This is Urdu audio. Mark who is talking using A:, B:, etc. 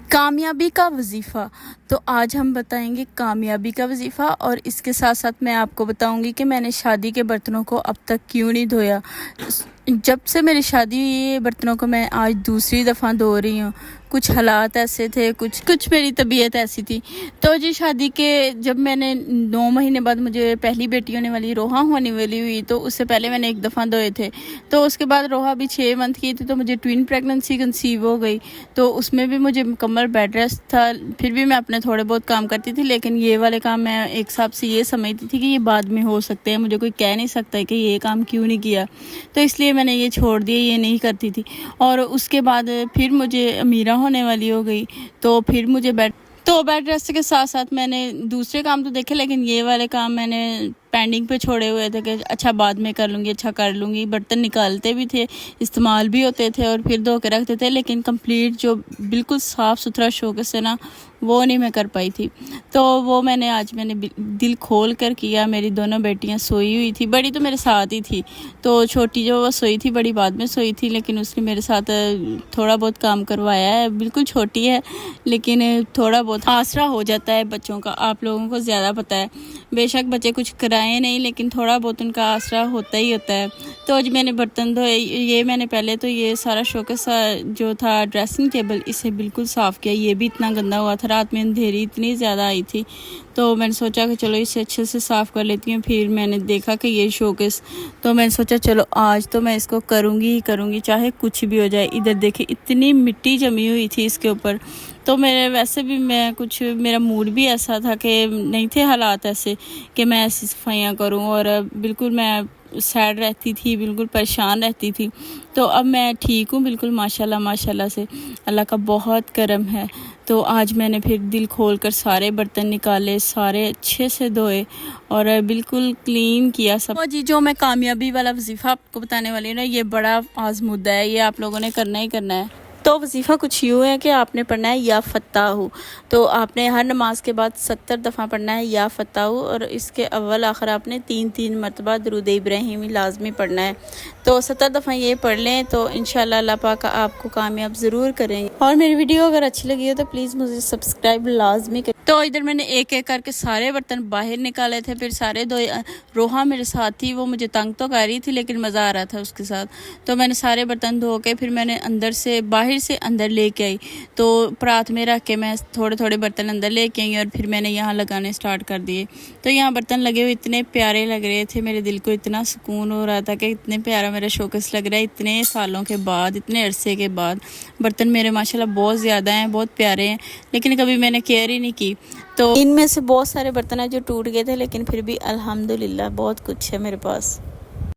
A: کامیابی کا وظیفہ۔ تو آج ہم بتائیں گے کامیابی کا وظیفہ، اور اس کے ساتھ ساتھ میں آپ کو بتاؤں گی کہ میں نے شادی کے برتنوں کو اب تک کیوں نہیں دھویا۔ جب سے میری شادی ہوئی ہے، یہ برتنوں کو میں آج دوسری دفعہ دھو رہی ہوں۔ کچھ حالات ایسے تھے، کچھ میری طبیعت ایسی تھی۔ تو جی شادی کے جب میں نے 9 مہینے بعد مجھے پہلی بیٹی ہونے والی روحا ہونے والی ہوئی، تو اس سے پہلے میں نے ایک دفعہ دھوئے تھے۔ تو اس کے بعد روحا بھی 6 منتھ کی تھی، تو مجھے ٹوین پریگننسی کنسیو ہو گئی۔ تو اس میں بھی مجھے مکمل بیڈ ریسٹ تھا، پھر بھی میں اپنے تھوڑے بہت کام کرتی تھی، لیکن یہ والے کام میں ایک حساب سے یہ سمجھتی تھی کہ یہ بعد میں ہو سکتے ہیں، مجھے کوئی کہہ نہیں سکتا کہ یہ کام کیوں نہیں کیا، تو اس لیے میں نے یہ چھوڑ دیا، یہ نہیں کرتی تھی۔ اور اس کے بعد پھر مجھے امیرہ ہونے والی ہو گئی، تو پھر مجھے بیڈ ریسٹ کے ساتھ ساتھ میں نے دوسرے کام تو دیکھے، لیکن یہ والے کام میں نے پینڈنگ پہ چھوڑے ہوئے تھے کہ اچھا بعد میں کر لوں گی۔ برتن نکالتے بھی تھے، استعمال بھی ہوتے تھے، اور پھر دھو کے رکھتے تھے، لیکن کمپلیٹ جو بالکل صاف ستھرا شوکے سے نا وہ نہیں میں کر پائی تھی۔ تو وہ آج میں نے دل کھول کر کیا۔ میری دونوں بیٹیاں سوئی ہوئی تھی، بڑی تو میرے ساتھ ہی تھی، تو چھوٹی جو وہ سوئی تھی، بڑی بعد میں سوئی تھی، لیکن اس نے میرے ساتھ تھوڑا بہت کام کروایا ہے۔ بالکل چھوٹی ہے، لیکن تھوڑا بہت آسرا ہو جاتا ہے بچوں کا، آپ لوگوں کو زیادہ پتہ ہے۔ بے شک بچے کچھ کرائے نہیں، لیکن تھوڑا بہت ان کا آسرا ہوتا ہی ہوتا ہے۔ تو آج میں نے برتن دھوئے، یہ میں نے پہلے تو یہ سارا شوکیس جو تھا ڈریسنگ ٹیبل، اسے بالکل صاف کیا۔ یہ بھی اتنا گندا ہوا تھا، رات میں اندھیری اتنی زیادہ آئی تھی، تو میں نے سوچا کہ چلو اسے اچھے سے صاف کر لیتی ہوں۔ پھر میں نے دیکھا کہ یہ شوکیس، تو میں نے سوچا چلو آج تو میں اس کو کروں گی چاہے کچھ بھی ہو جائے۔ ادھر دیکھیں اتنی مٹی جمی ہوئی تھی اس کے اوپر، تو میرے ویسے بھی میرا موڈ بھی ایسا تھا کہ نہیں تھے حالات ایسے کہ میں ایسی صفائیاں کروں، اور بالکل میں سیڈ رہتی تھی، بالکل پریشان رہتی تھی۔ تو اب میں ٹھیک ہوں بالکل، ماشاءاللہ سے اللہ کا بہت کرم ہے۔ تو آج میں نے پھر دل کھول کر سارے برتن نکالے، سارے اچھے سے دھوئے اور بالکل کلین کیا سب۔ جی جو میں کامیابی والا وظیفہ آپ کو بتانے والی ہوں نا، یہ بڑا آزمودہ ہے، یہ آپ لوگوں نے کرنا ہی کرنا ہے۔ تو وظیفہ کچھ یوں ہے کہ آپ نے پڑھنا ہے یا فتح، تو آپ نے ہر نماز کے بعد 70 دفعہ پڑھنا ہے یا فتح، اور اس کے اول آخر آپ نے 3 مرتبہ درود ابراہیمی لازمی پڑھنا ہے۔ تو 70 دفعہ یہ پڑھ لیں تو انشاءاللہ اللہ پاک آپ کو کامیاب ضرور کریں گے۔ اور میری ویڈیو اگر اچھی لگی ہو تو پلیز مجھے سبسکرائب لازمی کریں۔ تو ادھر میں نے ایک ایک کر کے سارے برتن باہر نکالے تھے، پھر سارے دھوئے۔ روحا میرے ساتھ تھی، وہ مجھے تنگ تو کر رہی تھی، لیکن مزہ آ رہا تھا اس کے ساتھ۔ تو میں نے سارے برتن دھو کے پھر میں نے باہر سے اندر لے کے آئی، تو پرات میں رکھ کے میں تھوڑے برتن اندر لے کے آئی، اور پھر میں نے یہاں لگانے سٹارٹ کر دیے۔ تو یہاں برتن لگے ہوئے اتنے پیارے لگ رہے تھے، میرے دل کو اتنا سکون ہو رہا تھا کہ اتنے پیارا میرا شوکیس لگ رہا ہے، اتنے سالوں کے بعد، اتنے عرصے کے بعد۔ برتن میرے ماشاءاللہ بہت زیادہ ہیں، بہت پیارے ہیں، لیکن کبھی میں نے کیئر ہی نہیں کی۔ تو ان میں سے بہت سارے برتن ہیں جو ٹوٹ گئے تھے، لیکن پھر بھی الحمدللہ بہت کچھ ہے میرے پاس۔